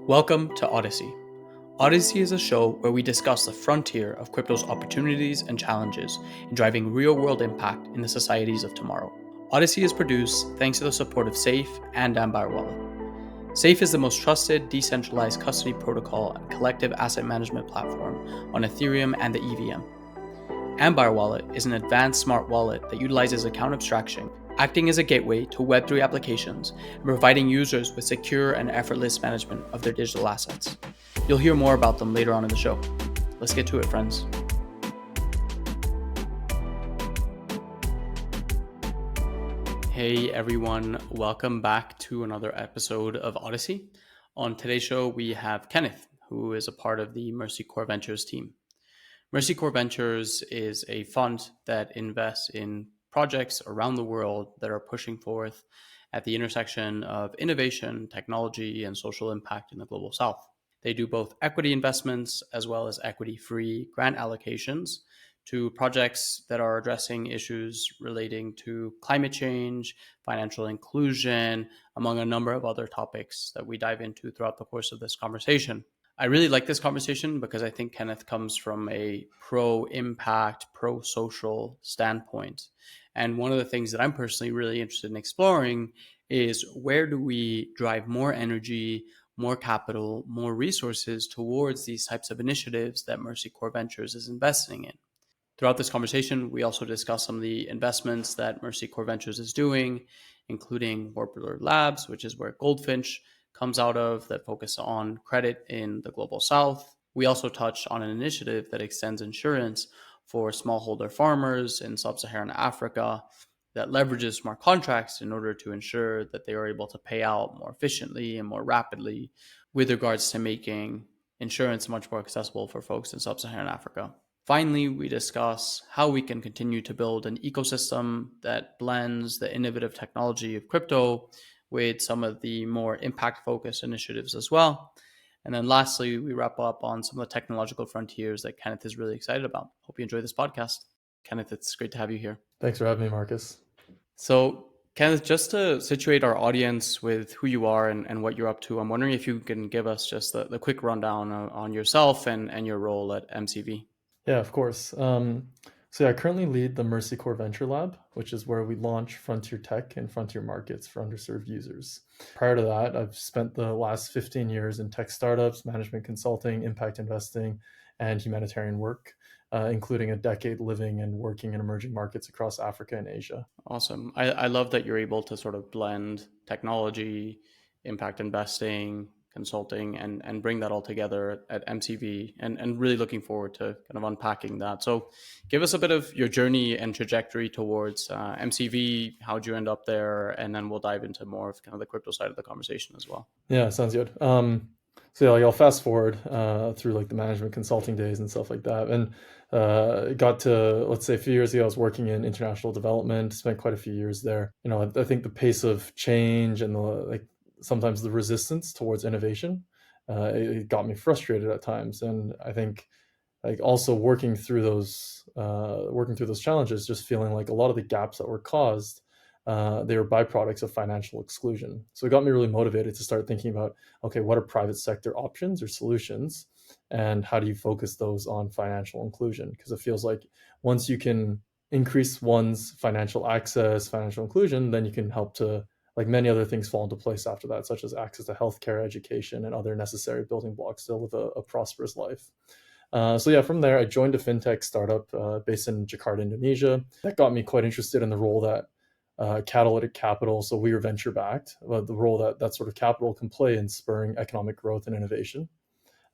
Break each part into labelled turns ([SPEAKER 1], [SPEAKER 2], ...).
[SPEAKER 1] Welcome to Odyssey. Odyssey is a show where we discuss the frontier of crypto's opportunities and challenges in driving real-world impact in the societies of tomorrow. Odyssey is produced thanks to the support of Safe and Ambire Wallet. Safe is the most trusted decentralized custody protocol and collective asset management platform on Ethereum and the EVM. Ambire Wallet is an advanced smart wallet that utilizes account abstraction, acting as a gateway to Web3 applications and providing users with secure and effortless management of their digital assets. You'll hear more about them later on in the show. Let's get to it, friends. Hey everyone, welcome back to another episode of Odyssey. On today's show, we have Kenneth, who is a part of the Mercy Core Ventures team. Mercy Core Ventures is a fund that invests in projects around the world that are pushing forth at the intersection of innovation, technology, and social impact in the global south. They do both equity investments as well as equity-free grant allocations to projects that are addressing issues relating to climate change, financial inclusion, among a number of other topics that we dive into throughout the course of this conversation. I really like this conversation because I think Kenneth comes from a pro-impact, pro-social standpoint. And one of the things that I'm personally really interested in exploring is where do we drive more energy, more capital, more resources towards these types of initiatives that Mercy Core Ventures is investing in. Throughout this conversation, we also discuss some of the investments that Mercy Core Ventures is doing, including Warburg Labs, which is where Goldfinch comes out of, that focus on credit in the global south. We also touch on an initiative that extends insurance for smallholder farmers in sub-Saharan Africa that leverages smart contracts in order to ensure that they are able to pay out more efficiently and more rapidly with regards to making insurance much more accessible for folks in sub-Saharan Africa. Finally, we discuss how we can continue to build an ecosystem that blends the innovative technology of crypto with some of the more impact-focused initiatives as well. And then lastly, we wrap up on some of the technological frontiers that Kenneth is really excited about. Hope you enjoy this podcast. Kenneth, it's great to have you here.
[SPEAKER 2] Thanks for having me, Marcus.
[SPEAKER 1] So, Kenneth, just to situate our audience with who you are and what you're up to, I'm wondering if you can give us just the quick rundown on yourself and your role at MCV.
[SPEAKER 2] Yeah, of course. I currently lead the Mercy Core Venture Lab, which is where we launch frontier tech and frontier markets for underserved users. Prior to that, I've spent the last 15 years in tech startups, management consulting, impact investing, and humanitarian work, including a decade living and working in emerging markets across Africa and Asia.
[SPEAKER 1] Awesome. I love that you're able to sort of blend technology, impact investing, consulting, and bring that all together at MCV, and really looking forward to kind of unpacking that. So give us a bit of your journey and trajectory towards MCV. How'd you end up there? And then we'll dive into more of kind of the crypto side of the conversation as well.
[SPEAKER 2] Yeah, sounds good. I'll fast forward through like the management consulting days and stuff like that. And got to, let's say a few years ago, I was working in international development, spent quite a few years there. I think the pace of change and sometimes the resistance towards innovation, it got me frustrated at times. And I think also working through those challenges, just feeling like a lot of the gaps that were caused, they were byproducts of financial exclusion. So it got me really motivated to start thinking about, okay, what are private sector options or solutions, and how do you focus those on financial inclusion? Because it feels like once you can increase one's financial access, financial inclusion, then you can help to, like many other things, fall into place after that, such as access to healthcare, education, and other necessary building blocks to live a prosperous life. From there, I joined a fintech startup based in Jakarta, Indonesia. That got me quite interested in the role that catalytic capital, so we were venture backed, the role that sort of capital can play in spurring economic growth and innovation.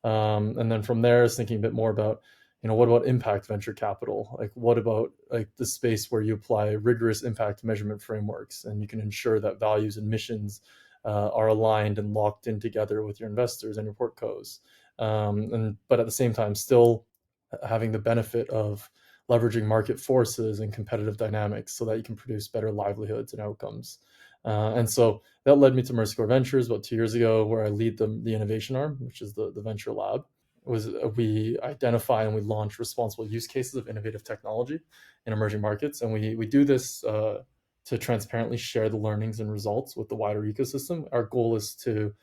[SPEAKER 2] And then from there, I was thinking a bit more about, what about impact venture capital? Like, what about the space where you apply rigorous impact measurement frameworks and you can ensure that values and missions are aligned and locked in together with your investors and your portcos. But at the same time, still having the benefit of leveraging market forces and competitive dynamics so that you can produce better livelihoods and outcomes. And so that led me to Mercy Core Ventures about 2 years ago, where I lead the innovation arm, which is the venture lab. We identify and we launch responsible use cases of innovative technology in emerging markets. And we do this to transparently share the learnings and results with the wider ecosystem. Our goal is to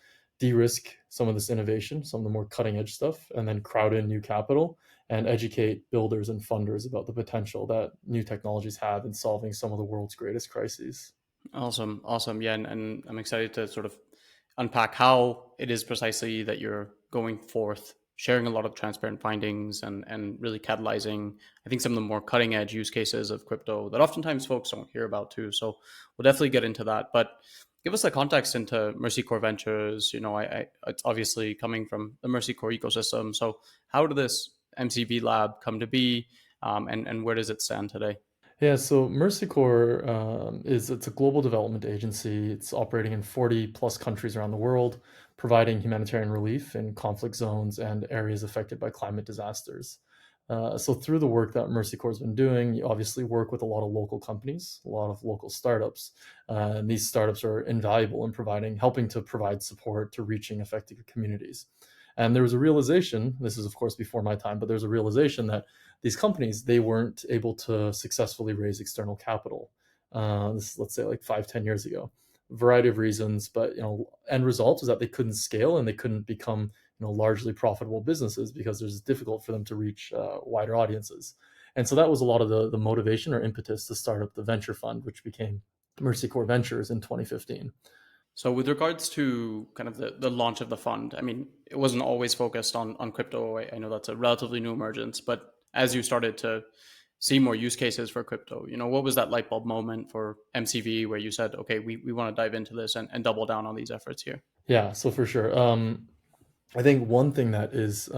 [SPEAKER 2] de-risk some of this innovation, some of the more cutting edge stuff, and then crowd in new capital and educate builders and funders about the potential that new technologies have in solving some of the world's greatest crises.
[SPEAKER 1] Awesome, awesome. Yeah, and I'm excited to sort of unpack how it is precisely that you're going forth, sharing a lot of transparent findings and really catalyzing, I think, some of the more cutting edge use cases of crypto that oftentimes folks don't hear about too. So we'll definitely get into that. But give us the context into Mercy Core Ventures. It's obviously coming from the Mercy Core ecosystem. So how did this MCV lab come to be, and where does it stand today?
[SPEAKER 2] Yeah, so Mercy Corps it's a global development agency. It's operating in 40 plus countries around the world, providing humanitarian relief in conflict zones and areas affected by climate disasters. So through the work that Mercy Corps has been doing, you obviously work with a lot of local companies, a lot of local startups, and these startups are invaluable in helping to provide support to reaching affected communities. And there was a realization, this is of course before my time, but there's a realization that these companies, they weren't able to successfully raise external capital. This is, let's say, like 5, 10 years ago. A variety of reasons, but end result is that they couldn't scale and they couldn't become largely profitable businesses because it was difficult for them to reach wider audiences. And so that was a lot of the motivation or impetus to start up the venture fund, which became Mercy Core Ventures in 2015.
[SPEAKER 1] So with regards to kind of the launch of the fund, I mean, it wasn't always focused on crypto. I know that's a relatively new emergence, but as you started to see more use cases for crypto, what was that light bulb moment for MCV where you said, okay, we want to dive into this and double down on these efforts here?
[SPEAKER 2] Yeah, so for sure. I think one thing that is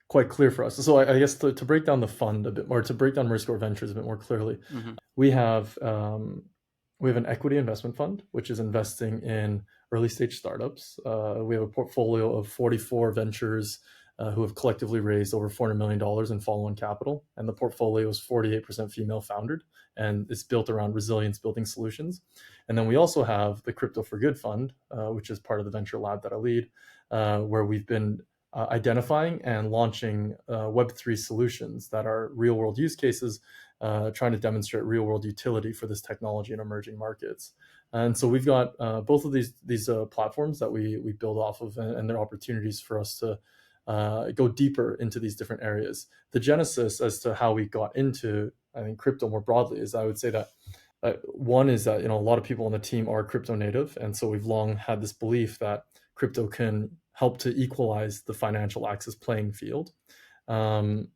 [SPEAKER 2] quite clear for us. So I guess to break down the fund a bit more, to break down Mercy Core Ventures a bit more clearly,
[SPEAKER 1] Hmm.
[SPEAKER 2] we have we have an equity investment fund which is investing in early stage startups. We have a portfolio of 44 ventures who have collectively raised over $400 million in follow-on capital, and the portfolio is 48% female founded, and it's built around resilience building solutions. And then we also have the Crypto for Good fund, which is part of the venture lab that I lead, where we've been identifying and launching Web3 solutions that are real world use cases, trying to demonstrate real world utility for this technology in emerging markets. And so we've got both of these platforms that we build off of, and they're opportunities for us to go deeper into these different areas. The genesis as to how we got into, I think, crypto more broadly is, I would say that one is that a lot of people on the team are crypto native, and so we've long had this belief that crypto can help to equalize the financial access playing field. Um,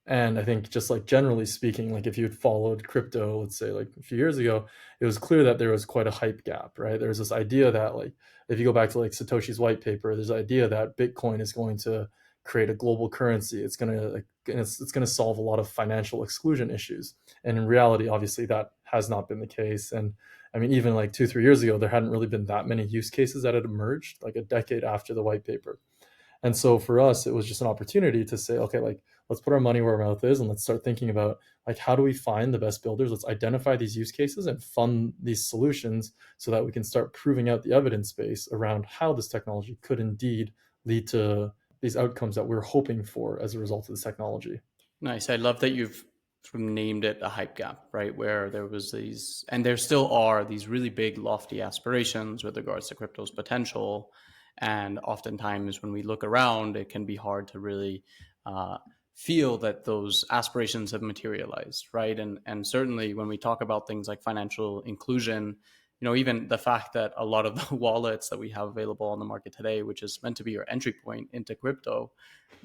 [SPEAKER 2] and I think, just like generally speaking, like if you had followed crypto, let's say like a few years ago, it was clear that there was quite a hype gap, right? There's this idea that, like, if you go back to like Satoshi's white paper, there's an idea that Bitcoin is going to create a global currency. It's going to it's going to solve a lot of financial exclusion issues. And in reality, obviously, that has not been the case. And I mean, even like 2, 3 years ago, there hadn't really been that many use cases that had emerged, like a decade after the white paper. And so for us, it was just an opportunity to say, okay, like, let's put our money where our mouth is, and let's start thinking about, like, how do we find the best builders? Let's identify these use cases and fund these solutions so that we can start proving out the evidence base around how this technology could indeed lead to these outcomes that we're hoping for as a result of this technology.
[SPEAKER 1] Nice. I love that you've sort of named it a hype gap, right? Where there was these, and there still are these really big, lofty aspirations with regards to crypto's potential. And oftentimes, when we look around, it can be hard to really uh, feel that those aspirations have materialized, right? And certainly, when we talk about things like financial inclusion, even the fact that a lot of the wallets that we have available on the market today, which is meant to be your entry point into crypto,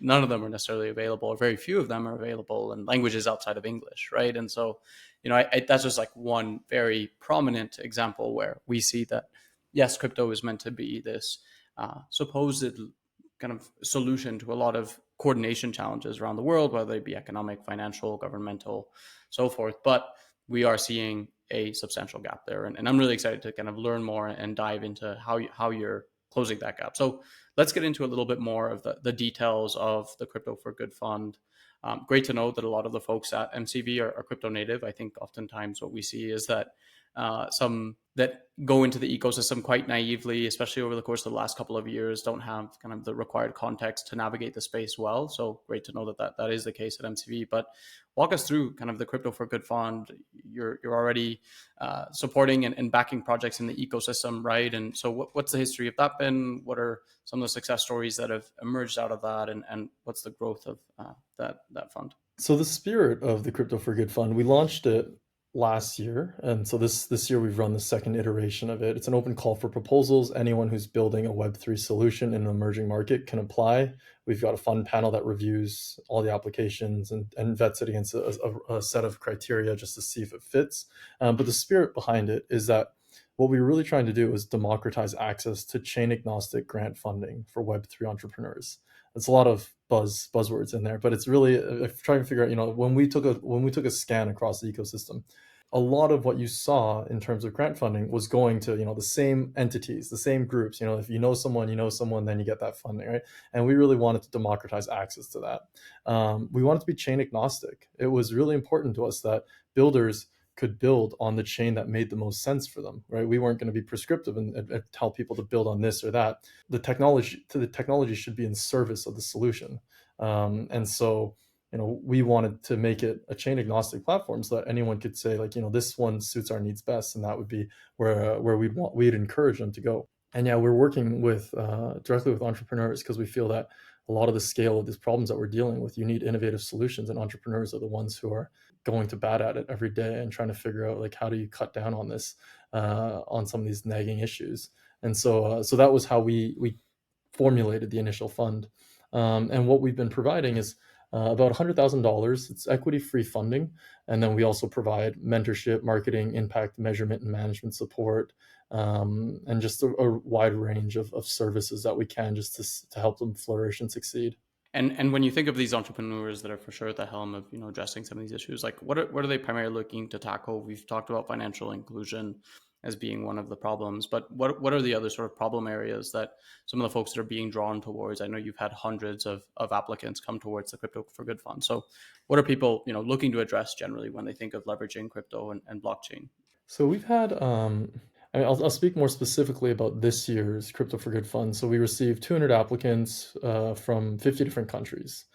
[SPEAKER 1] none of them are necessarily available, or very few of them are available in languages outside of English, right? And so, that's just like one very prominent example where we see that, yes, crypto is meant to be this supposed kind of solution to a lot of coordination challenges around the world, whether they be economic, financial, governmental, so forth. But we are seeing a substantial gap there, and I'm really excited to kind of learn more and dive into how you're closing that gap. So let's get into a little bit more of the details of the Crypto for Good fund. Great to know that a lot of the folks at MCV are crypto native. I think oftentimes what we see is that some that go into the ecosystem quite naively, especially over the course of the last couple of years, don't have kind of the required context to navigate the space well. So great to know that is the case at MCV. But walk us through kind of the Crypto for Good fund. You're already supporting and backing projects in the ecosystem, right? And so what's the history of that been? What are some of the success stories that have emerged out of that, and what's the growth of that fund?
[SPEAKER 2] So the spirit of the Crypto for Good Fund, we launched it last year, and so this year we've run the second iteration of it. It's an open call for proposals. Anyone who's building a Web3 solution in an emerging market can apply. We've got a fund panel that reviews all the applications and vets it against a set of criteria just to see if it fits. But the spirit behind it is that what we were really trying to do is democratize access to chain agnostic grant funding for Web3 entrepreneurs. It's a lot of buzzwords in there, but it's really trying to figure out, when we took a scan across the ecosystem, a lot of what you saw in terms of grant funding was going to, the same entities, the same groups. If you know someone, then you get that funding, right? And we really wanted to democratize access to that. We wanted to be chain agnostic. It was really important to us that builders could build on the chain that made the most sense for them, right? We weren't going to be prescriptive and tell people to build on this or that. The technology should be in service of the solution. And so, we wanted to make it a chain agnostic platform so that anyone could say, like, this one suits our needs best, and that would be where we'd encourage them to go. And yeah, we're working with directly with entrepreneurs because we feel that a lot of the scale of these problems that we're dealing with, you need innovative solutions, and entrepreneurs are the ones who are going to bat at it every day and trying to figure out, like, how do you cut down on this, on some of these nagging issues. And so that was how we formulated the initial fund. And what we've been providing is about $100,000. It's equity-free funding, and then we also provide mentorship, marketing, impact measurement, and management support, and just a wide range of services that we can just to help them flourish and succeed.
[SPEAKER 1] And when you think of these entrepreneurs that are for sure at the helm of addressing some of these issues, like what are they primarily looking to tackle? We've talked about financial inclusion as being one of the problems, but what are the other sort of problem areas that some of the folks that are being drawn towards? I know you've had hundreds of applicants come towards the Crypto for Good fund. So what are people looking to address generally when they think of leveraging crypto and blockchain?
[SPEAKER 2] So we've had, I'll speak more specifically about this year's Crypto for Good fund. So we received 200 applicants from 50 different countries,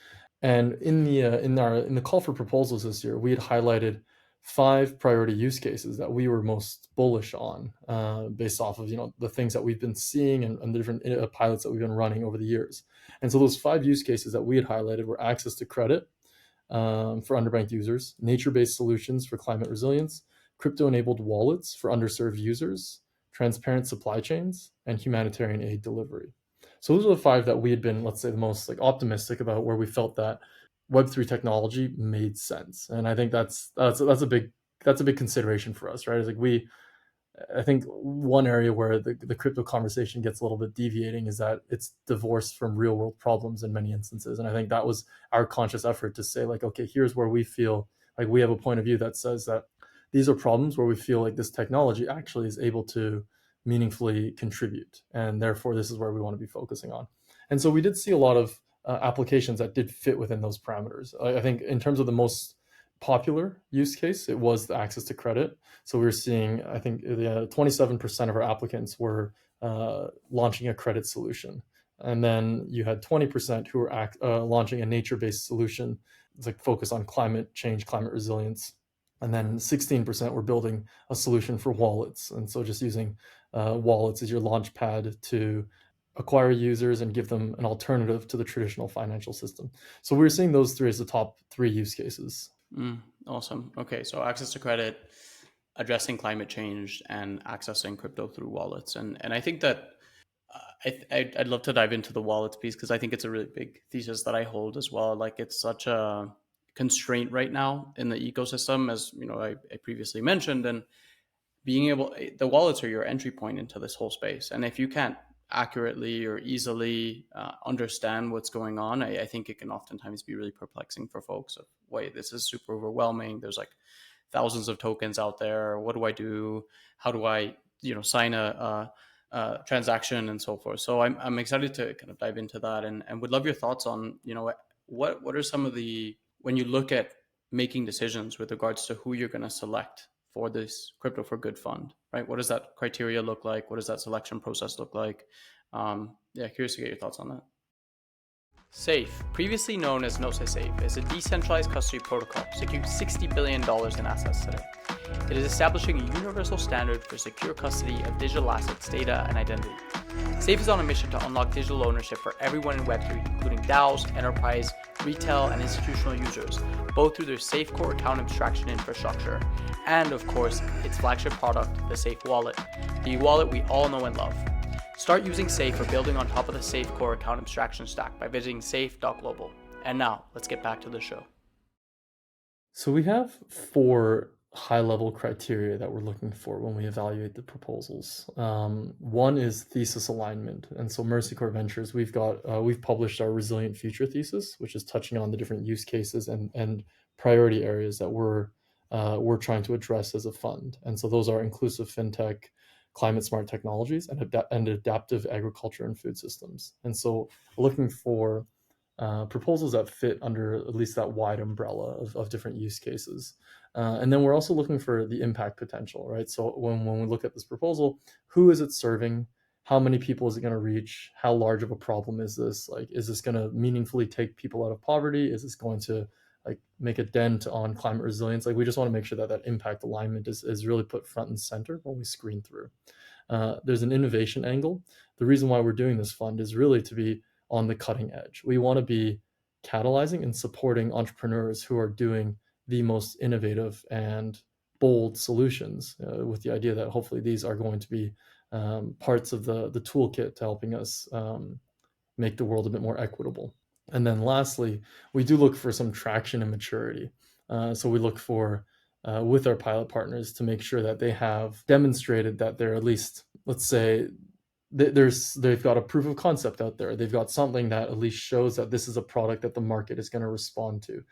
[SPEAKER 2] and in the call for proposals this year, we had highlighted 5 priority use cases that we were most bullish on, based off of the things that we've been seeing and the different pilots that we've been running over the years. And so those 5 use cases that we had highlighted were access to credit for underbanked users, nature-based solutions for climate resilience, crypto-enabled wallets for underserved users, transparent supply chains, and humanitarian aid delivery. So those are the 5 that we had been, let's say, the most optimistic about, where we felt that Web3 technology made sense. And I think that's a big consideration for us, right? It's like I think one area where the crypto conversation gets a little bit deviating is that it's divorced from real world problems in many instances. And I think that was our conscious effort to say, like, okay, here's where we feel like we have a point of view that says that these are problems where we feel like this technology actually is able to meaningfully contribute. And therefore, this is where we want to be focusing on. And so we did see a lot of applications that did fit within those parameters. I think in terms of the most popular use case, it was the access to credit. So we were seeing, I think, 27% of our applicants were launching a credit solution. And then you had 20% who were launching a nature-based solution. It's like focus on climate change, climate resilience. And then 16% were building a solution for wallets. And so just using wallets as your launch pad to acquire users and give them an alternative to the traditional financial system. So we were seeing those 3 as the top 3 use cases.
[SPEAKER 1] Awesome. Okay, so access to credit, addressing climate change, and accessing crypto through wallets. And I think that I'd love to dive into the wallets piece, because I think it's a really big thesis that I hold as well. Like, it's such a constraint right now in the ecosystem, as I previously mentioned, and the wallets are your entry point into this whole space. And if you can't accurately or easily understand what's going on, I think it can oftentimes be really perplexing for folks. Of, wait, this is super overwhelming. There's like thousands of tokens out there. What do I do? How do I, sign a transaction and so forth? So I'm excited to kind of dive into that, and would love your thoughts on, what are some of the, when you look at making decisions with regards to who you're going to select for this Crypto for Good fund, right? What does that criteria look like? What does that selection process look like? Yeah, curious to get your thoughts on that. Safe, previously known as Gnosis Safe, is a decentralized custody protocol securing $60 billion in assets today. It is establishing a universal standard for secure custody of digital assets, data, and identity. Safe is on a mission to unlock digital ownership for everyone in Web3, including DAOs, enterprise, retail, and institutional users, both through their Safe core account abstraction infrastructure, and of course, its flagship product, the Safe Wallet, the wallet we all know and love. Start using Safe for building on top of the Safe core account abstraction stack by visiting safe.global. And now, let's get back to the show.
[SPEAKER 2] So we have 4 high-level criteria that we're looking for when we evaluate the proposals. One is thesis alignment, and so Mercy Core Ventures, we've published our resilient future thesis, which is touching on the different use cases and priority areas that we're trying to address as a fund. And so those are inclusive fintech, climate smart technologies, and adaptive agriculture and food systems. And so looking for proposals that fit under at least that wide umbrella of different use cases. And then we're also looking for the impact potential, right? So when we look at this proposal, who is it serving? How many people is it going to reach? How large of a problem is this? Like, is this going to meaningfully take people out of poverty? Is this going to like make a dent on climate resilience? Like, we just want to make sure that that impact alignment is really put front and center when we screen through. There's an innovation angle. The reason why we're doing this fund is really to be on the cutting edge. We want to be catalyzing and supporting entrepreneurs who are doing the most innovative and bold solutions, with the idea that hopefully these are going to be parts of the toolkit to helping us make the world a bit more equitable. And then lastly, we do look for some traction and maturity. So we look for, with our pilot partners, to make sure that they have demonstrated that they're at least, let's say, they've got a proof of concept out there. They've got something that at least shows that this is a product that the market is going to respond to.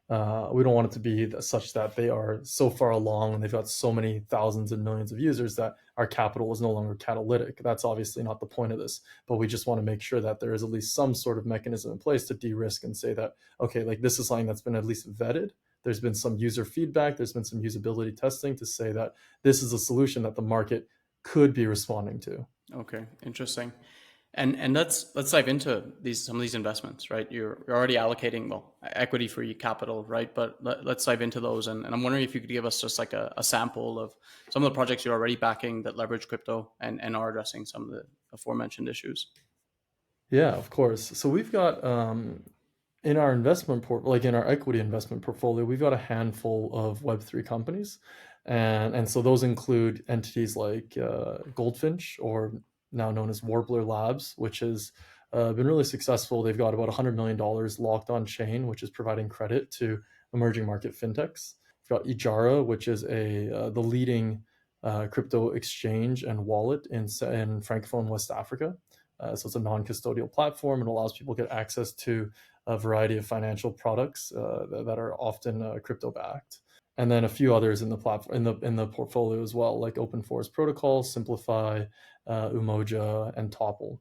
[SPEAKER 2] We don't want it to be such that they are so far along and they've got so many thousands and millions of users that our capital is no longer catalytic. That's obviously not the point of this, but we just want to make sure that there is at least some sort of mechanism in place to de-risk and say that, okay, like this is something that's been at least vetted. There's been some user feedback. There's been some usability testing to say that this is a solution that the market could be responding to.
[SPEAKER 1] Okay, interesting. And let's dive into some of these investments, right? You're already allocating equity free capital, right? But let's dive into those. And I'm wondering if you could give us just like a sample of some of the projects you're already backing that leverage crypto and are addressing some of the aforementioned issues.
[SPEAKER 2] Yeah, of course. So we've got in our in our equity investment portfolio, we've got a handful of Web3 companies. And so those include entities like Goldfinch, or now known as Warbler Labs, which has been really successful. They've got about $100 million locked on chain, which is providing credit to emerging market fintechs. We've got Ijara, which is the leading crypto exchange and wallet in Francophone West Africa. So it's a non-custodial platform. It allows people to get access to a variety of financial products that are often crypto-backed. And then a few others in the platform in the portfolio as well, like Open Forest Protocol, Simplify, Umoja, and Topple.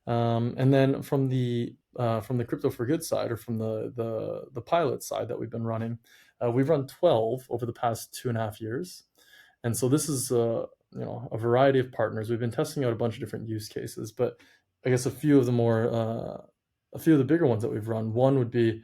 [SPEAKER 2] And then from the Crypto for Good side, or from the pilot side that we've been running, we've run 12 over the past 2.5 years. And so this is a variety of partners. We've been testing out a bunch of different use cases, but I guess a few of the bigger ones that we've run. One would be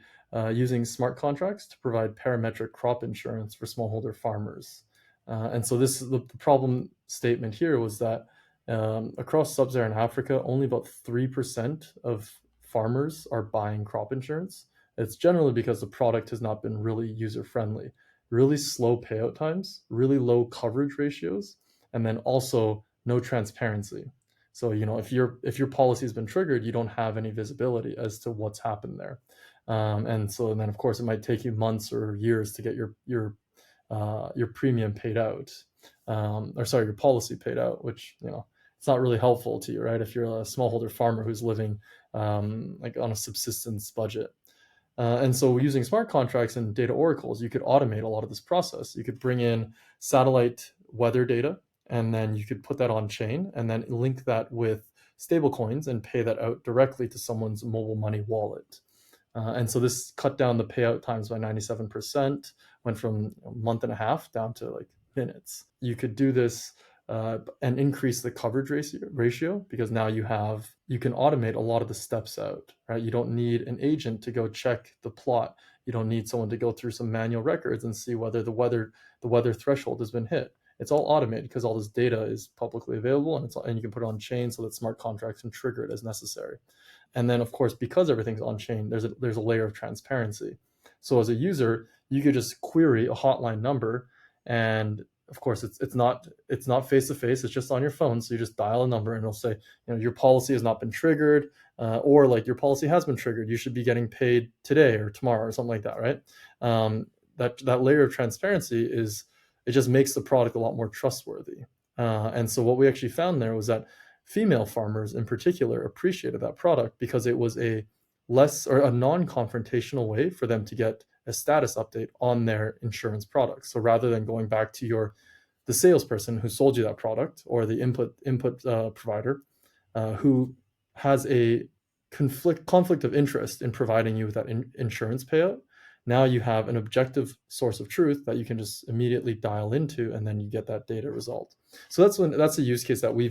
[SPEAKER 2] using smart contracts to provide parametric crop insurance for smallholder farmers. And so the problem statement here was that across sub-Saharan Africa, only about 3% of farmers are buying crop insurance. It's generally because the product has not been really user-friendly. Really slow payout times, really low coverage ratios, and then also no transparency. So, if your policy has been triggered, you don't have any visibility as to what's happened there. And then of course it might take you months or years to get your premium paid out, your policy paid out, which it's not really helpful to you, right? If you're a smallholder farmer who's living like on a subsistence budget. And so using smart contracts and data oracles, you could automate a lot of this process. You could bring in satellite weather data, and then you could put that on chain and then link that with stablecoins and pay that out directly to someone's mobile money wallet. And so this cut down the payout times by 97%, went from a month and a half down to like minutes. You could do this and increase the coverage ratio because now you can automate a lot of the steps out, right? You don't need an agent to go check the plot. You don't need someone to go through some manual records and see whether the weather threshold has been hit. It's all automated because all this data is publicly available, and you can put it on chain so that smart contracts can trigger it as necessary. And then, of course, because everything's on chain, there's a layer of transparency. So as a user, you could just query a hotline number, and of course, it's not face to face. It's just on your phone. So you just dial a number, and it'll say, your policy has not been triggered, or like your policy has been triggered. You should be getting paid today or tomorrow or something like that, right? That layer of transparency it just makes the product a lot more trustworthy. And so what we actually found there was that female farmers in particular appreciated that product because it was a non-confrontational way for them to get a status update on their insurance products. So rather than going back to the salesperson who sold you that product or the input provider who has a conflict of interest in providing you with that insurance payout, now you have an objective source of truth that you can just immediately dial into, and then you get that data result. So that's a use case that we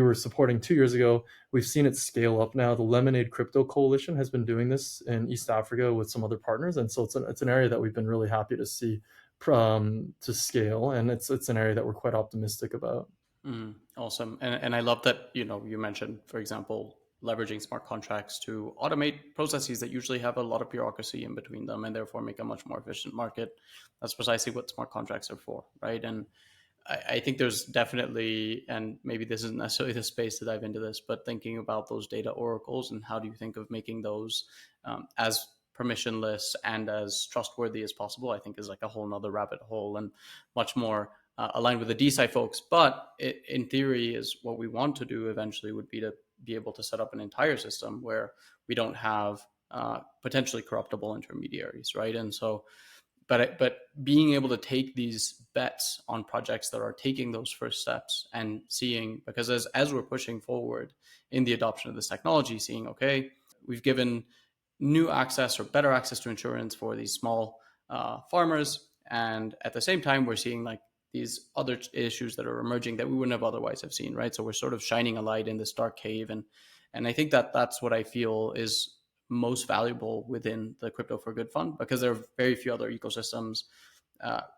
[SPEAKER 2] were supporting 2 years ago. We've seen it scale up now. The Lemonade Crypto Coalition has been doing this in East Africa with some other partners, and so it's an area that we've been really happy to see to scale, and it's an area that we're quite optimistic about.
[SPEAKER 1] Awesome. And I love that, you mentioned, for example, leveraging smart contracts to automate processes that usually have a lot of bureaucracy in between them and therefore make a much more efficient market. That's precisely what smart contracts are for, right? And I think there's definitely, and maybe this isn't necessarily the space to dive into this, but thinking about those data oracles and how do you think of making those as permissionless and as trustworthy as possible, I think is like a whole nother rabbit hole and much more aligned with the DeSci folks. But in theory, is what we want to do eventually would be to be able to set up an entire system where we don't have potentially corruptible intermediaries, right? And so but being able to take these bets on projects that are taking those first steps and seeing, because as we're pushing forward in the adoption of this technology, seeing, okay, we've given new access or better access to insurance for these small farmers, and at the same time we're seeing like these other issues that are emerging that we wouldn't have otherwise have seen, right? So we're sort of shining a light in this dark cave, and I think that's what I feel is most valuable within the Crypto for Good fund, because there are very few other ecosystems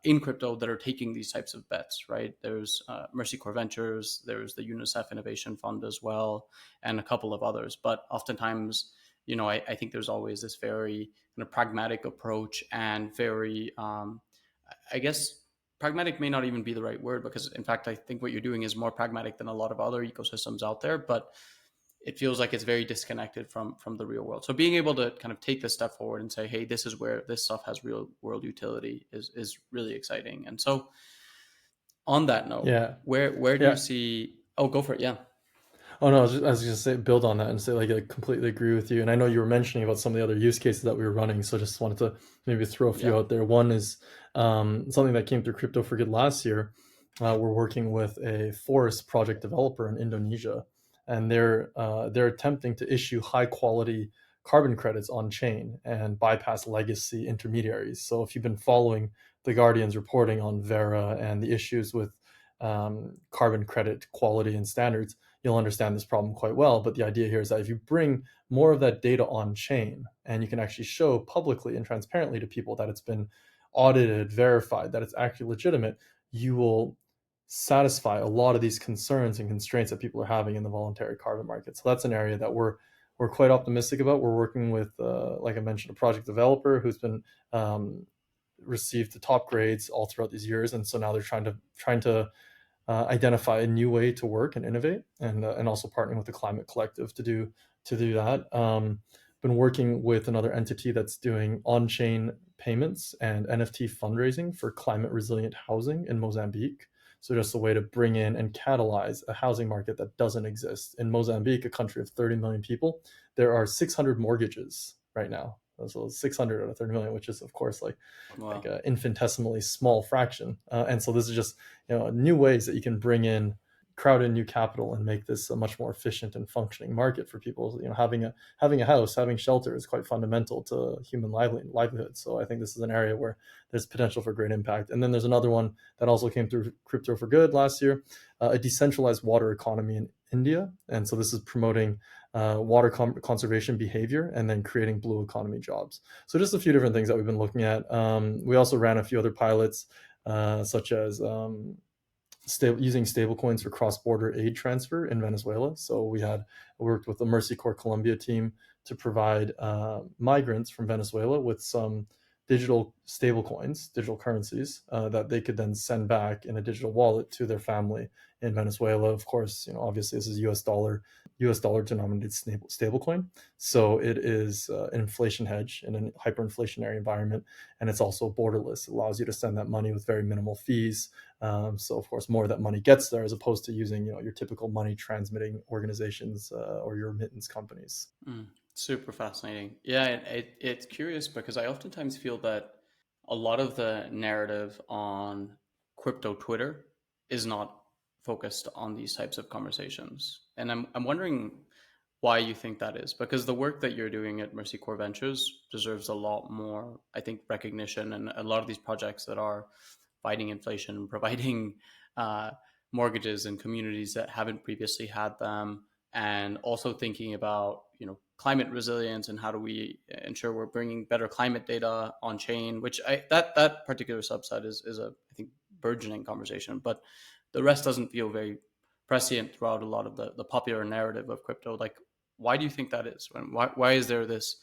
[SPEAKER 1] in crypto that are taking these types of bets, right? There's Mercy Corps Ventures, there's the UNICEF Innovation Fund as well, and a couple of others. But oftentimes, I think there's always this very kind of pragmatic approach and very, I guess, pragmatic may not even be the right word, because in fact, I think what you're doing is more pragmatic than a lot of other ecosystems out there. But it feels like it's very disconnected from the real world. So being able to kind of take this step forward and say, hey, this is where this stuff has real world utility is really exciting. And so on that note,
[SPEAKER 2] Yeah,
[SPEAKER 1] where do you
[SPEAKER 2] yeah.
[SPEAKER 1] see, oh, go for it. Yeah.
[SPEAKER 2] Oh no, I was just say build on that and say like I completely agree with you. And I know you were mentioning about some of the other use cases that we were running, so just wanted to maybe throw a few
[SPEAKER 1] Yeah.
[SPEAKER 2] out there. One is something that came through Crypto for Good last year. We're working with a forest project developer in Indonesia, and they're attempting to issue high quality carbon credits on chain and bypass legacy intermediaries. So if you've been following the Guardian's reporting on Vera and the issues with carbon credit quality and standards, you'll understand this problem quite well. But the idea here is that if you bring more of that data on chain and you can actually show publicly and transparently to people that it's been audited, verified, that it's actually legitimate, you will satisfy a lot of these concerns and constraints that people are having in the voluntary carbon market. So that's an area that we're quite optimistic about. We're working with, like I mentioned, a project developer who's been received the top grades all throughout these years, and so now they're trying to identify a new way to work and innovate, and also partnering with the Climate Collective to do that. Been working with another entity that's doing on-chain payments and NFT fundraising for climate resilient housing in Mozambique. So just a way to bring in and catalyze a housing market that doesn't exist in Mozambique, a country of 30 million people. There are 600 mortgages right now. So 600 out of 30 million, which is of course like
[SPEAKER 1] Wow.
[SPEAKER 2] an infinitesimally small fraction. And so this is just new ways that you can bring in crowd in new capital and make this a much more efficient and functioning market for people. Having a house, having shelter is quite fundamental to human livelihood. So I think this is an area where there's potential for great impact. And then there's another one that also came through Crypto for Good last year, a decentralized water economy in India. And so this is promoting water conservation behavior and then creating blue economy jobs. So just a few different things that we've been looking at. We also ran a few other pilots, such as using stablecoins for cross-border aid transfer in Venezuela. So we worked with the Mercy Corps Colombia team to provide migrants from Venezuela with some digital stablecoins, digital currencies that they could then send back in a digital wallet to their family in Venezuela. Of course, obviously this is US dollar denominated stablecoin. So it is an inflation hedge in a hyperinflationary environment, and it's also borderless. It allows you to send that money with very minimal fees. So of course, more of that money gets there as opposed to using your typical money transmitting organizations or your remittance companies.
[SPEAKER 1] Super fascinating. Yeah, it's curious because I oftentimes feel that a lot of the narrative on crypto Twitter is not focused on these types of conversations. And I'm wondering why you think that is, because the work that you're doing at Mercy Corps Ventures deserves a lot more, I think, recognition. And a lot of these projects that are fighting inflation, providing mortgages in communities that haven't previously had them, and also thinking about climate resilience and how do we ensure we're bringing better climate data on chain, which that particular subset is a, I think, burgeoning conversation, but the rest doesn't feel very prescient throughout a lot of the popular narrative of crypto. Like, why do you think that is? Why is there this,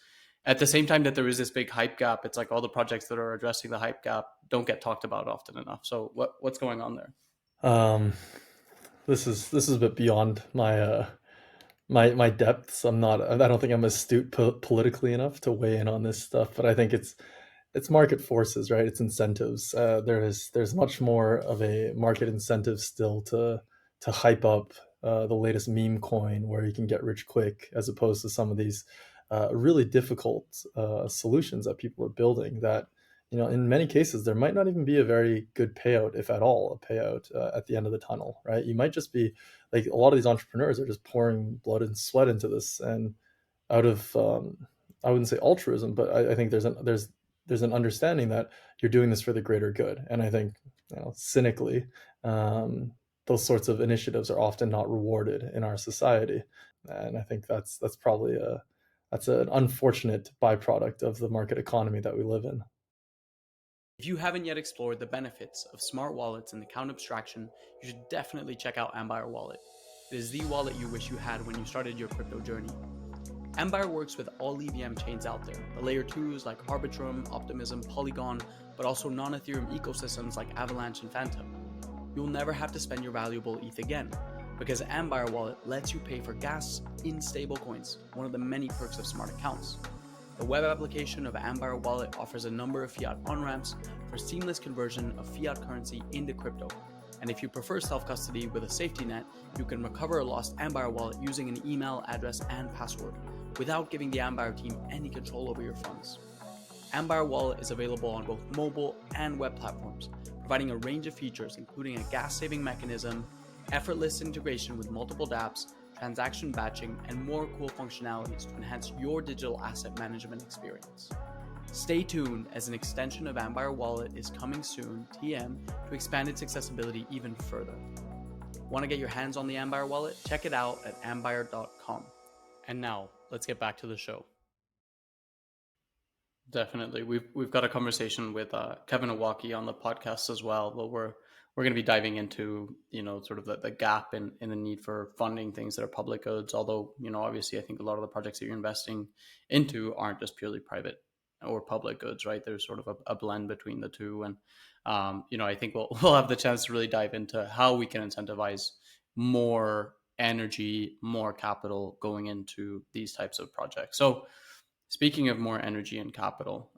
[SPEAKER 1] at the same time that there is this big hype gap? It's like all the projects that are addressing the hype gap don't get talked about often enough. So what's going on there?
[SPEAKER 2] This is a bit beyond my depths. I don't think I'm astute politically enough to weigh in on this stuff, but I think it's market forces, right? It's incentives. There's much more of a market incentive still to hype up the latest meme coin where you can get rich quick, as opposed to some of these really difficult solutions that people are building that, in many cases, there might not even be a very good payout, if at all, a payout at the end of the tunnel, right? You might just be like, a lot of these entrepreneurs are just pouring blood and sweat into this, and out of I wouldn't say altruism, but I think there's an understanding that you're doing this for the greater good. And I think, cynically, those sorts of initiatives are often not rewarded in our society, and I think that's probably that's an unfortunate byproduct of the market economy that we live in.
[SPEAKER 1] If you haven't yet explored the benefits of smart wallets and account abstraction, you should definitely check out Ambire Wallet. It is the wallet you wish you had when you started your crypto journey. Ambire works with all EVM chains out there, the layer 2s like Arbitrum, Optimism, Polygon, but also non-Ethereum ecosystems like Avalanche and Phantom. You'll never have to spend your valuable ETH again, because Ambire Wallet lets you pay for gas in stablecoins, one of the many perks of smart accounts. The web application of Ambire Wallet offers a number of fiat on-ramps for seamless conversion of fiat currency into crypto. And if you prefer self-custody with a safety net, you can recover a lost Ambire Wallet using an email address and password, without giving the Ambire team any control over your funds. Ambire Wallet is available on both mobile and web platforms, providing a range of features including a gas-saving mechanism, effortless integration with multiple dApps, transaction batching, and more cool functionalities to enhance your digital asset management experience. Stay tuned, as an extension of Ambire Wallet is coming soon, TM, to expand its accessibility even further. Want to get your hands on the Ambire Wallet? Check it out at ambire.com. And now, let's get back to the show. Definitely. We've got a conversation with Kevin Owaki on the podcast as well, but we're going to be diving into, sort of the gap in the need for funding things that are public goods. Although, obviously, I think a lot of the projects that you're investing into aren't just purely private or public goods, right? There's sort of a blend between the two. And, I think we'll have the chance to really dive into how we can incentivize more energy, more capital going into these types of projects. So, speaking of more energy and capital,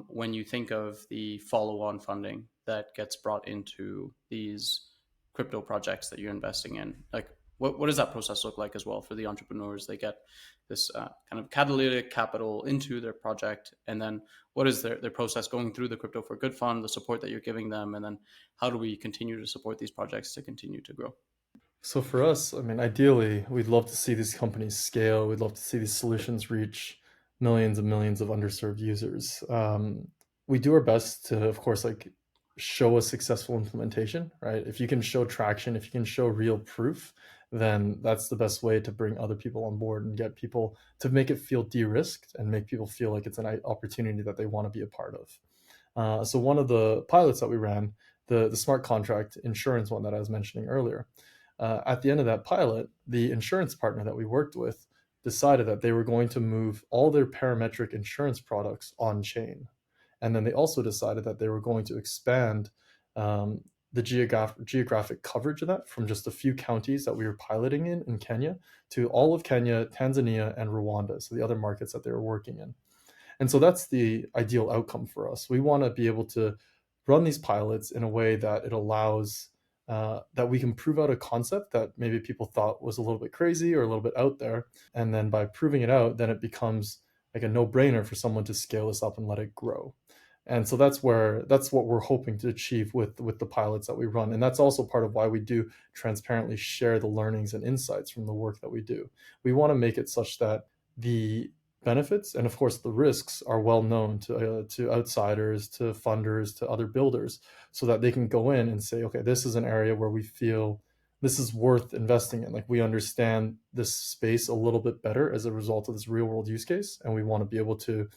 [SPEAKER 1] when you think of the follow-on funding that gets brought into these crypto projects that you're investing in, like what does that process look like as well for the entrepreneurs? They get this kind of catalytic capital into their project, and then what is their process going through the Crypto for Good Fund, the support that you're giving them, and then how do we continue to support these projects to continue to grow?
[SPEAKER 2] So for us, I mean, ideally, we'd love to see these companies scale. We'd love to see these solutions reach millions and millions of underserved users. We do our best to, of course, like show a successful implementation, right? If you can show traction, if you can show real proof, then that's the best way to bring other people on board and get people to make it feel de-risked and make people feel like it's an opportunity that they want to be a part of. So one of the pilots that we ran, the smart contract insurance one that I was mentioning earlier, at the end of that pilot, the insurance partner that we worked with decided that they were going to move all their parametric insurance products on chain. And then they also decided that they were going to expand the geographic coverage of that from just a few counties that we were piloting in Kenya to all of Kenya, Tanzania, and Rwanda, so the other markets that they were working in. And so that's the ideal outcome for us. We want to be able to run these pilots in a way that it allows that we can prove out a concept that maybe people thought was a little bit crazy or a little bit out there. And then by proving it out, then it becomes like a no-brainer for someone to scale this up and let it grow. And so that's what we're hoping to achieve with the pilots that we run. And that's also part of why we do transparently share the learnings and insights from the work that we do. We want to make it such that the benefits and of course the risks are well known to outsiders, to funders, to other builders, so that they can go in and say, okay, this is an area where we feel this is worth investing in. Like we understand this space a little bit better as a result of this real world use case, and we want to be able to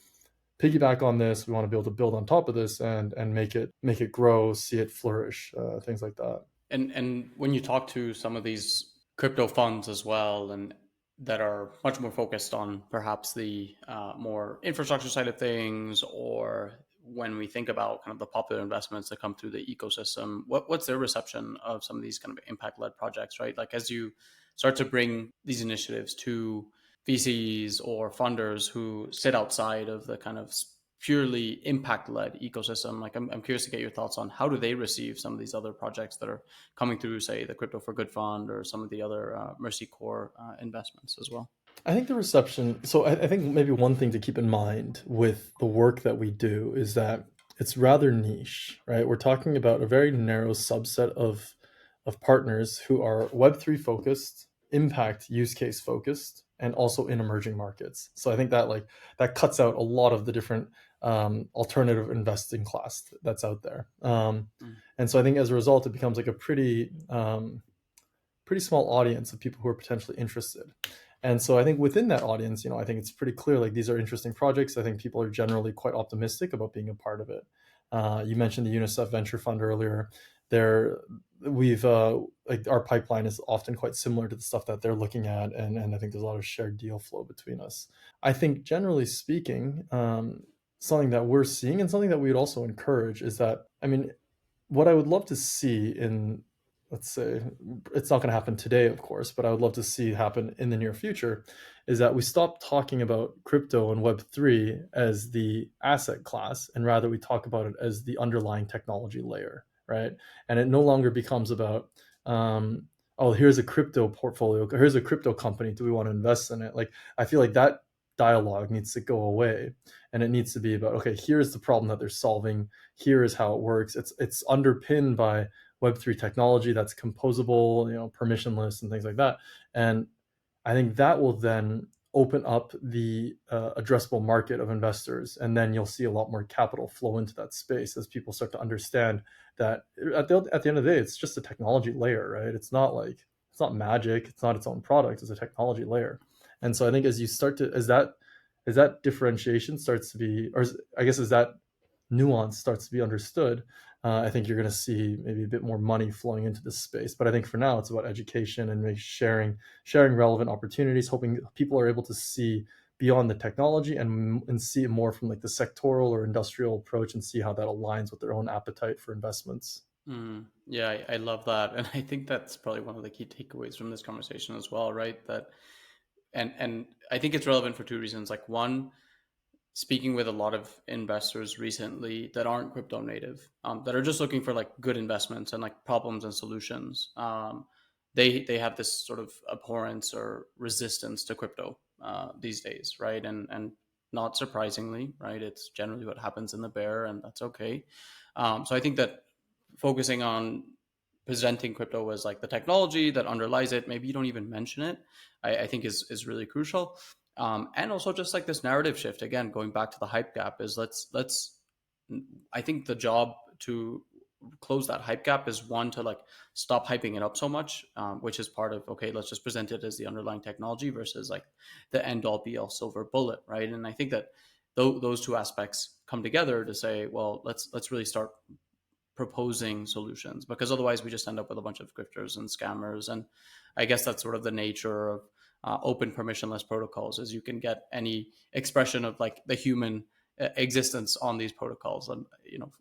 [SPEAKER 2] piggyback on this. We want to be able to build on top of this and make it grow, see it flourish, things like that.
[SPEAKER 1] And when you talk to some of these crypto funds as well, and that are much more focused on perhaps the more infrastructure side of things, or when we think about kind of the popular investments that come through the ecosystem, what's their reception of some of these kind of impact led projects, right? Like as you start to bring these initiatives to VCs or funders who sit outside of the kind of purely impact led ecosystem, like I'm curious to get your thoughts on how do they receive some of these other projects that are coming through, say, the Crypto for Good Fund or some of the other Mercy Core investments as well.
[SPEAKER 2] I think the reception. So I think maybe one thing to keep in mind with the work that we do is that it's rather niche, right? We're talking about a very narrow subset of partners who are Web3 focused, impact use case focused, and also in emerging markets. So I think that like that cuts out a lot of the different alternative investing class that's out there.
[SPEAKER 1] Mm.
[SPEAKER 2] And so I think as a result, it becomes like a pretty small audience of people who are potentially interested. And so I think within that audience, I think it's pretty clear like these are interesting projects. I think people are generally quite optimistic about being a part of it. You mentioned the UNICEF Venture Fund earlier. There, we've like our pipeline is often quite similar to the stuff that they're looking at, and I think there's a lot of shared deal flow between us. I think generally speaking, something that we're seeing and something that we would also encourage is that I mean what I would love to see in, let's say, it's not going to happen today, of course, but I would love to see happen in the near future, is that we stop talking about crypto and Web3 as the asset class, and rather we talk about it as the underlying technology layer, right? And it no longer becomes about, oh, here's a crypto portfolio, here's a crypto company, do we want to invest in it? Like, I feel like that dialogue needs to go away, and it needs to be about, okay, here's the problem that they're solving, here is how it works. It's underpinned by Web3 technology that's composable, permissionless and things like that. And I think that will then open up the addressable market of investors, and then you'll see a lot more capital flow into that space as people start to understand that at the end of the day, it's just a technology layer, right? It's not magic, it's not its own product, it's a technology layer. And so I think as you start to as that differentiation starts to be, or I guess as that nuance starts to be understood, I think you're going to see maybe a bit more money flowing into this space. But I think for now, it's about education and maybe sharing relevant opportunities, hoping people are able to see beyond the technology and see it more from like the sectoral or industrial approach and see how that aligns with their own appetite for investments.
[SPEAKER 1] Mm. Yeah, I love that, and I think that's probably one of the key takeaways from this conversation as well, right? That and I think it's relevant for two reasons. Like one, speaking with a lot of investors recently that aren't crypto native, that are just looking for like good investments and like problems and solutions. They have this sort of abhorrence or resistance to crypto these days, right? And not surprisingly, right? It's generally what happens in the bear, and that's okay. So I think that focusing on presenting crypto as like the technology that underlies it. Maybe you don't even mention it. I think is really crucial. And also just like this narrative shift again, going back to the hype gap is let's. I think the job to close that hype gap is one to like stop hyping it up so much, which is part of okay, let's just present it as the underlying technology versus like the end all be all silver bullet, right? And I think that those two aspects come together to say, well, let's really start proposing solutions because otherwise we just end up with a bunch of grifters and scammers. And I guess that's sort of the nature of open permissionless protocols is you can get any expression of like the human existence on these protocols, and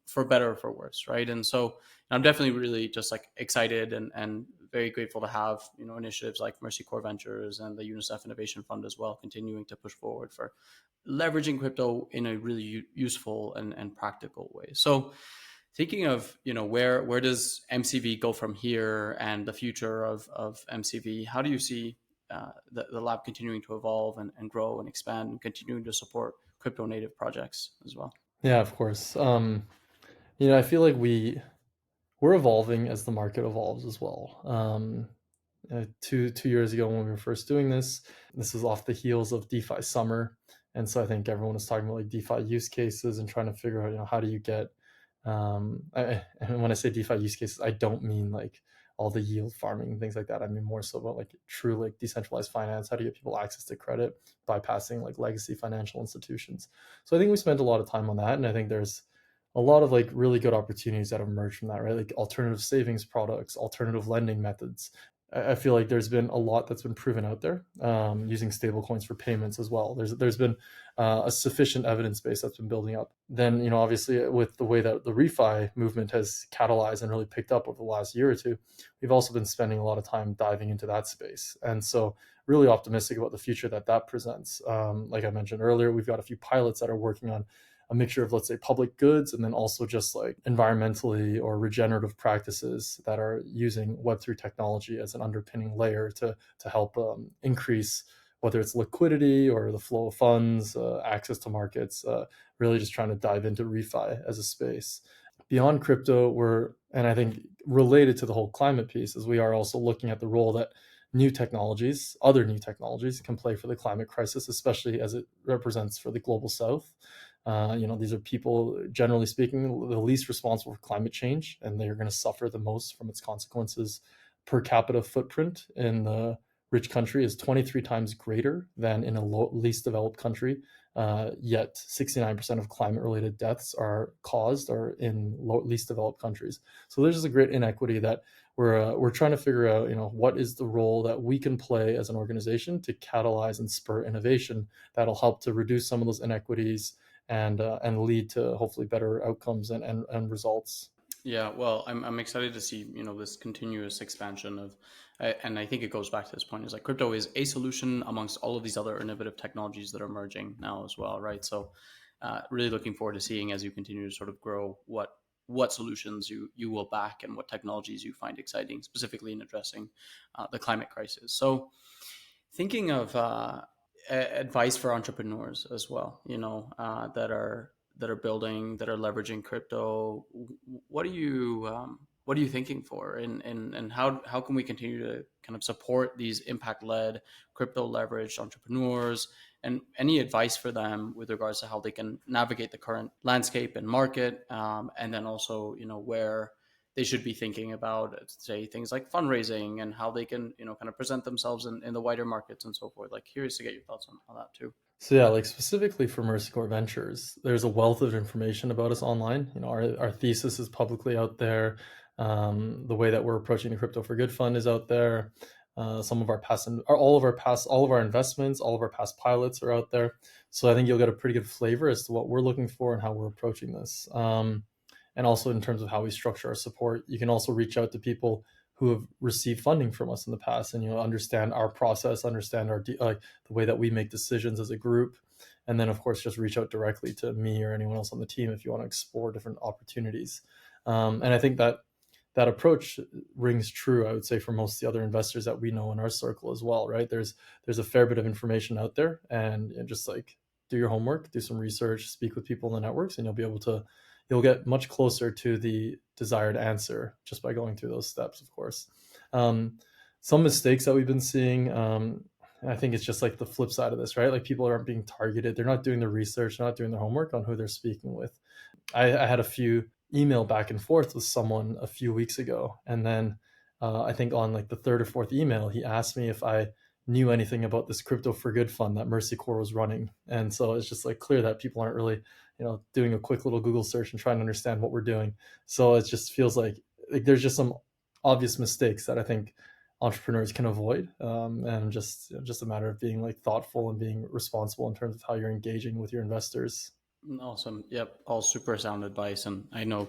[SPEAKER 1] for better or for worse, right? And so I'm definitely really just like excited and very grateful to have initiatives like Mercy Core Ventures and the UNICEF Innovation Fund as well continuing to push forward for leveraging crypto in a really useful and practical way. So thinking of where does MCV go from here and the future of MCV, how do you see the lab continuing to evolve and grow and expand and continuing to support crypto native projects as well?
[SPEAKER 2] Yeah, of course. I feel like we're evolving as the market evolves as well. 2 years ago when we were first doing this was off the heels of DeFi summer, and so I think everyone was talking about like DeFi use cases and trying to figure out how do you get. And when I say DeFi use cases, I don't mean like all the yield farming and things like that. I mean more so about like true like decentralized finance. How do you get people access to credit bypassing like legacy financial institutions? So I think we spent a lot of time on that, and I think there's a lot of like really good opportunities that have emerged from that, right? Like alternative savings products, alternative lending methods. I feel like there's been a lot that's been proven out there, using stablecoins for payments as well. There's been a sufficient evidence base that's been building up. Then obviously with the way that the refi movement has catalyzed and really picked up over the last year or two, we've also been spending a lot of time diving into that space, and so really optimistic about the future that presents. Like I mentioned earlier, we've got a few pilots that are working on a mixture of, let's say, public goods and then also just like environmentally or regenerative practices that are using Web3 technology as an underpinning layer to help increase whether it's liquidity or the flow of funds, access to markets, really just trying to dive into refi as a space. Beyond crypto, and I think related to the whole climate piece, is we are also looking at the role that other new technologies can play for the climate crisis, especially as it represents for the global south. These are people, generally speaking, the least responsible for climate change, and they're going to suffer the most from its consequences. Per capita footprint in the rich country is 23 times greater than in a least developed country. Yet 69% of climate-related deaths are in least developed countries. So there's just a great inequity that we're trying to figure out. What is the role that we can play as an organization to catalyze and spur innovation that'll help to reduce some of those inequities and lead to hopefully better outcomes and results.
[SPEAKER 1] Yeah, well, I'm excited to see this continuous expansion of, and I think it goes back to this point is like crypto is a solution amongst all of these other innovative technologies that are emerging now as well, right? So, really looking forward to seeing as you continue to sort of grow what solutions you will back and what technologies you find exciting, specifically in addressing the climate crisis. So, thinking of advice for entrepreneurs as well, that are building, that are leveraging crypto. What are you thinking for, and how can we continue to kind of support these impact led crypto leveraged entrepreneurs, and any advice for them with regards to how they can navigate the current landscape and market, and then also where they should be thinking about, say, things like fundraising and how they can kind of present themselves in the wider markets and so forth. Like, curious to get your thoughts on that too.
[SPEAKER 2] So yeah, like specifically for Mercy Core Ventures, there's a wealth of information about us online. Our thesis is publicly out there. The way that we're approaching the Crypto for Good Fund is out there. Some of our all of our investments, all of our past pilots are out there. So I think you'll get a pretty good flavor as to what we're looking for and how we're approaching this. And also in terms of how we structure our support, you can also reach out to people who have received funding from us in the past and understand our process, understand the way that we make decisions as a group, and then of course just reach out directly to me or anyone else on the team if you want to explore different opportunities. And I think that approach rings true, I would say, for most of the other investors that we know in our circle as well, right? There's a fair bit of information out there, and just like do your homework, do some research, speak with people in the networks, and you'll get much closer to the desired answer just by going through those steps, of course. Um, some mistakes that we've been seeing, I think it's just like the flip side of this, right? Like people aren't being targeted. They're not doing the research, not doing their homework on who they're speaking with. I had a few email back and forth with someone a few weeks ago, and then I think on like the third or fourth email, he asked me if I knew anything about this crypto for good fund that Mercy Corps was running. And so it's just like clear that people aren't really, doing a quick little Google search and trying to understand what we're doing. So it just feels like there's just some obvious mistakes that I think entrepreneurs can avoid, and just a matter of being like thoughtful and being responsible in terms of how you're engaging with your investors.
[SPEAKER 1] Awesome. Yep. All super sound advice. And I know,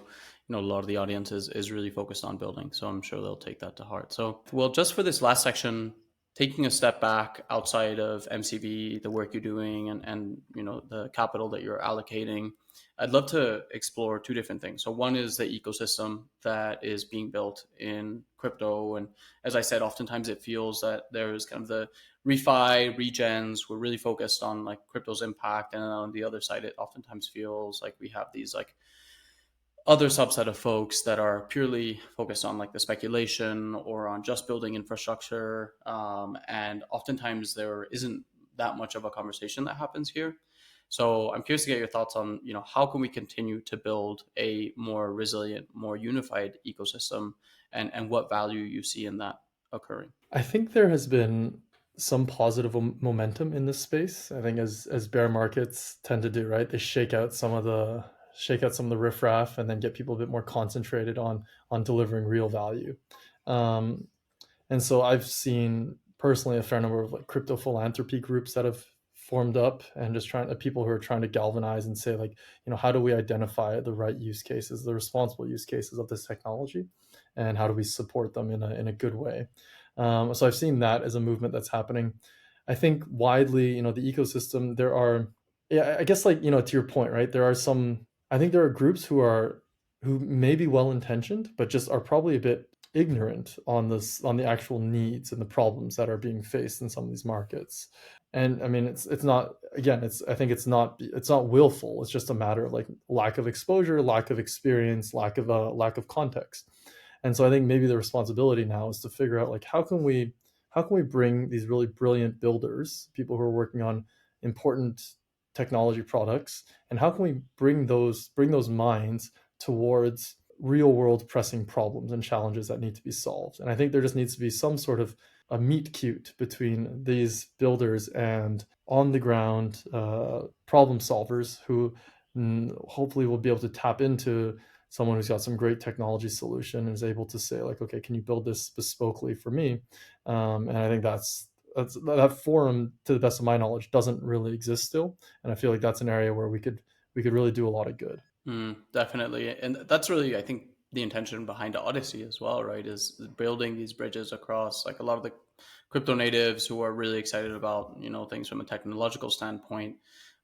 [SPEAKER 1] a lot of the audience is really focused on building. So I'm sure they'll take that to heart. So, well, just for this last section, taking a step back outside of MCV, the work you're doing and the capital that you're allocating, I'd love to explore two different things. So one is the ecosystem that is being built in crypto. And as I said, oftentimes it feels that there's kind of the refi regens. We're really focused on like crypto's impact. And on the other side, it oftentimes feels like we have these like other subset of folks that are purely focused on like the speculation or on just building infrastructure. And oftentimes there isn't that much of a conversation that happens here. So I'm curious to get your thoughts on, how can we continue to build a more resilient, more unified ecosystem, and what value you see in that occurring?
[SPEAKER 2] I think there has been some positive momentum in this space. I think as bear markets tend to do, right? They shake out some of the riffraff and then get people a bit more concentrated on delivering real value. Um, and so I've seen personally a fair number of like crypto philanthropy groups that have formed up and just trying to people who are trying to galvanize and say like, how do we identify the right use cases, the responsible use cases of this technology, and how do we support them in a good way. So I've seen that as a movement that's happening. I think widely, the ecosystem, there are, yeah, I guess like, to your point, right? I think there are groups who may be well intentioned, but just are probably a bit ignorant on the actual needs and the problems that are being faced in some of these markets. And I mean, it's not, again, I think it's not willful. It's just a matter of like lack of exposure, lack of experience, lack of context. And so I think maybe the responsibility now is to figure out like how can we bring these really brilliant builders, people who are working on important technology products, and how can we bring those minds towards real world pressing problems and challenges that need to be solved. And I think there just needs to be some sort of a meet cute between these builders and on the ground problem solvers who hopefully will be able to tap into someone who's got some great technology solution and is able to say like, okay, can you build this bespokely for me? And I think that forum, to the best of my knowledge, doesn't really exist still. And I feel like that's an area where we could really do a lot of good.
[SPEAKER 1] Definitely. And that's really, I think, the intention behind Odyssey as well, right? Is building these bridges across like a lot of the crypto natives who are really excited about, things from a technological standpoint,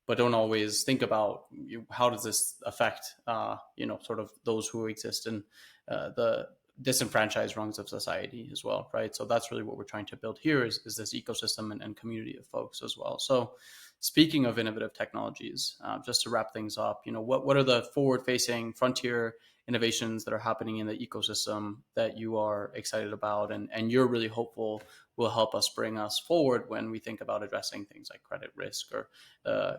[SPEAKER 1] but don't always think about how does this affect, sort of those who exist in the disenfranchised rungs of society as well, right? So that's really what we're trying to build here is this ecosystem and community of folks as well. So speaking of innovative technologies, just to wrap things up, what are the forward-facing frontier innovations that are happening in the ecosystem that you are excited about and you're really hopeful will help us bring us forward when we think about addressing things like credit risk or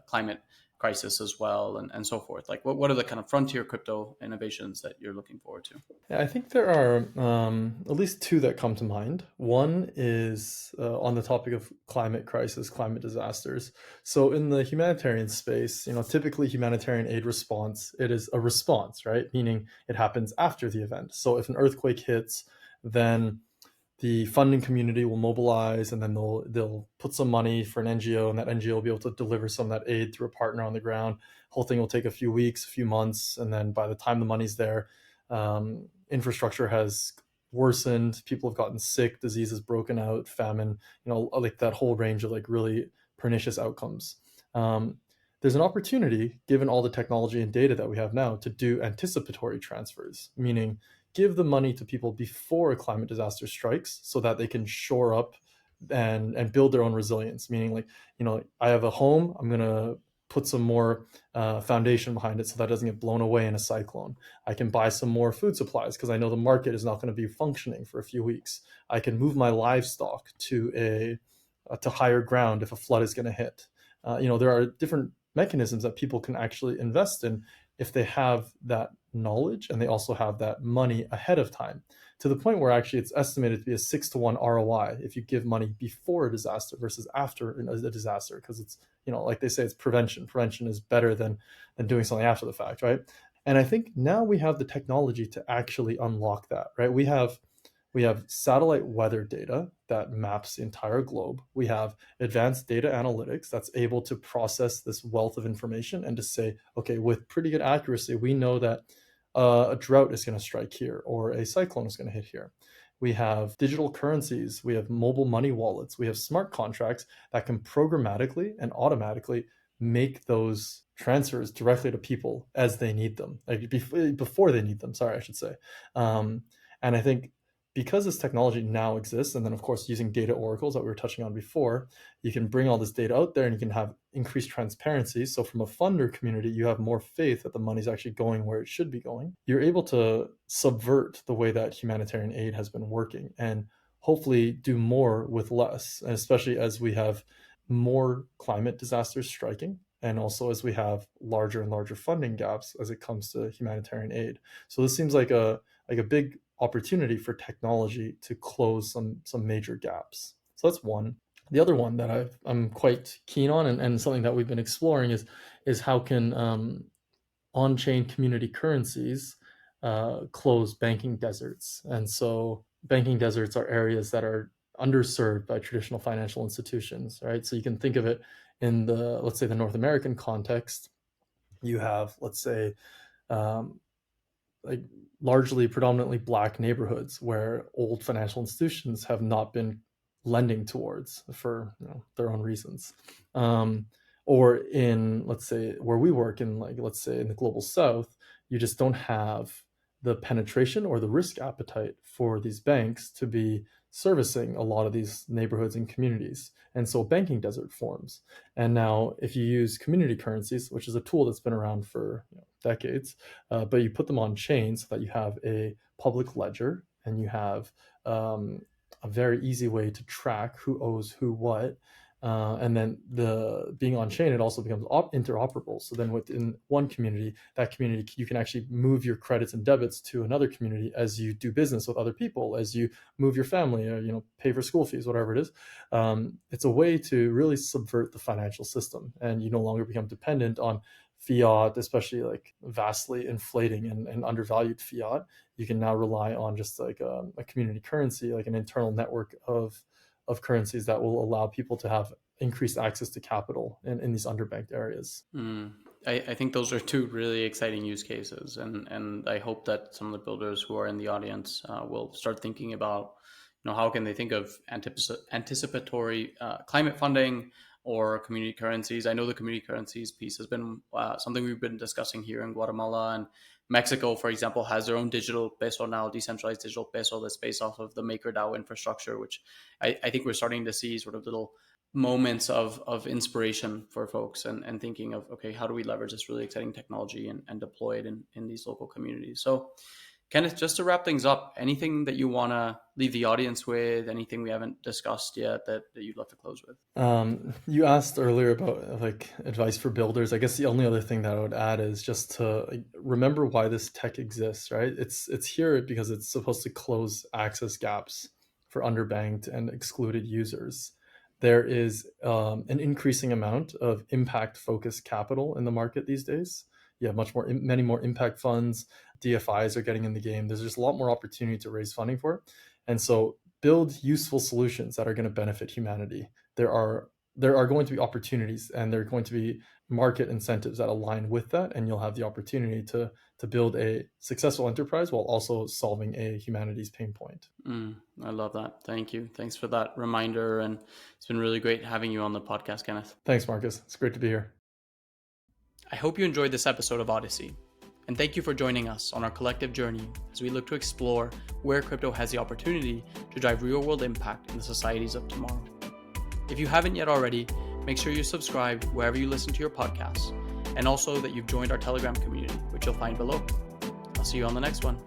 [SPEAKER 1] climate crisis as well and so forth? Like what are the kind of frontier crypto innovations that you're looking forward to?
[SPEAKER 2] Yeah, I think there are at least two that come to mind. One is on the topic of climate crisis, climate disasters. So in the humanitarian space, typically humanitarian aid response, it is a response, right? Meaning it happens after the event. So if an earthquake hits, then the funding community will mobilize and then they'll put some money for an NGO, and that NGO will be able to deliver some of that aid through a partner on the ground. Whole thing will take a few weeks, a few months, and then by the time the money's there, infrastructure has worsened, people have gotten sick, diseases broken out, famine, like that whole range of like really pernicious outcomes. There's an opportunity, given all the technology and data that we have now, to do anticipatory transfers, meaning give the money to people before a climate disaster strikes so that they can shore up and build their own resilience. Meaning like, I have a home, I'm going to put some more foundation behind it so that doesn't get blown away in a cyclone. I can buy some more food supplies because I know the market is not going to be functioning for a few weeks. I can move my livestock to higher ground if a flood is going to hit. There are different mechanisms that people can actually invest in if they have that knowledge and they also have that money ahead of time, to the point where actually it's estimated to be a 6-to-1 ROI if you give money before a disaster versus after a disaster, because it's, like they say, it's prevention. Prevention is better than doing something after the fact, right? And I think now we have the technology to actually unlock that, right? We have satellite weather data that maps the entire globe. We have advanced data analytics that's able to process this wealth of information and to say, okay, with pretty good accuracy, we know that a drought is going to strike here or a cyclone is going to hit here. We have digital currencies. We have mobile money wallets. We have smart contracts that can programmatically and automatically make those transfers directly to people as they need them, like before they need them. Sorry, I should say. And I think because this technology now exists, and then of course using data oracles that we were touching on before, you can bring all this data out there and you can have increased transparency. So from a funder community, you have more faith that the money's actually going where it should be going. You're able to subvert the way that humanitarian aid has been working and hopefully do more with less, and especially as we have more climate disasters striking, and also as we have larger and larger funding gaps as it comes to humanitarian aid. So this seems like a big opportunity for technology to close some major gaps. So that's one. The other one that I'm quite keen on, and something that we've been exploring, is how can on-chain community currencies close banking deserts. And so banking deserts are areas that are underserved by traditional financial institutions, right? So you can think of it in let's say the North American context. You have, let's say, like largely predominantly Black neighborhoods where old financial institutions have not been lending towards for their own reasons. Or in, let's say, where we work in, like, let's say in the global South, you just don't have the penetration or the risk appetite for these banks to be servicing a lot of these neighborhoods and communities. And so banking desert forms. And now if you use community currencies, which is a tool that's been around for decades, but you put them on chain so that you have a public ledger and you have a very easy way to track who owes who what. And then being on chain, it also becomes interoperable. So then within one community, that community, you can actually move your credits and debits to another community as you do business with other people, as you move your family, or pay for school fees, whatever it is. It's a way to really subvert the financial system, and you no longer become dependent on fiat, especially like vastly inflating and undervalued fiat. You can now rely on just like a community currency, like an internal network of currencies that will allow people to have increased access to capital in these underbanked areas.
[SPEAKER 1] I think those are two really exciting use cases, and I hope that some of the builders who are in the audience will start thinking about, how can they think of anticipatory climate funding or community currencies. I know the community currencies piece has been something we've been discussing here in Guatemala, and Mexico, for example, has their own digital peso now, decentralized digital peso that's based off of the MakerDAO infrastructure, which I think we're starting to see sort of little moments of inspiration for folks and thinking of, okay, how do we leverage this really exciting technology and deploy it in these local communities? So Kenneth, just to wrap things up, anything that you want to leave the audience with, anything we haven't discussed yet that you'd love to close with?
[SPEAKER 2] You asked earlier about like advice for builders. I guess the only other thing that I would add is just to remember why this tech exists, right? It's here because it's supposed to close access gaps for underbanked and excluded users. There is an increasing amount of impact-focused capital in the market these days. You have many more impact funds. DFIs are getting in the game. There's just a lot more opportunity to raise funding for it. And so build useful solutions that are going to benefit humanity. There are going to be opportunities, and there are going to be market incentives that align with that, and you'll have the opportunity to build a successful enterprise while also solving a humanities pain point.
[SPEAKER 1] I love that. Thank you. Thanks for that reminder, and it's been really great having you on the podcast, Kenneth.
[SPEAKER 2] Thanks, Marcus. It's great to be here.
[SPEAKER 1] I hope you enjoyed this episode of Odyssey, and thank you for joining us on our collective journey as we look to explore where crypto has the opportunity to drive real-world impact in the societies of tomorrow. If you haven't yet already, Make sure you're subscribed wherever you listen to your podcasts, and also that you've joined our Telegram community, which you'll find below. I'll see you on the next one.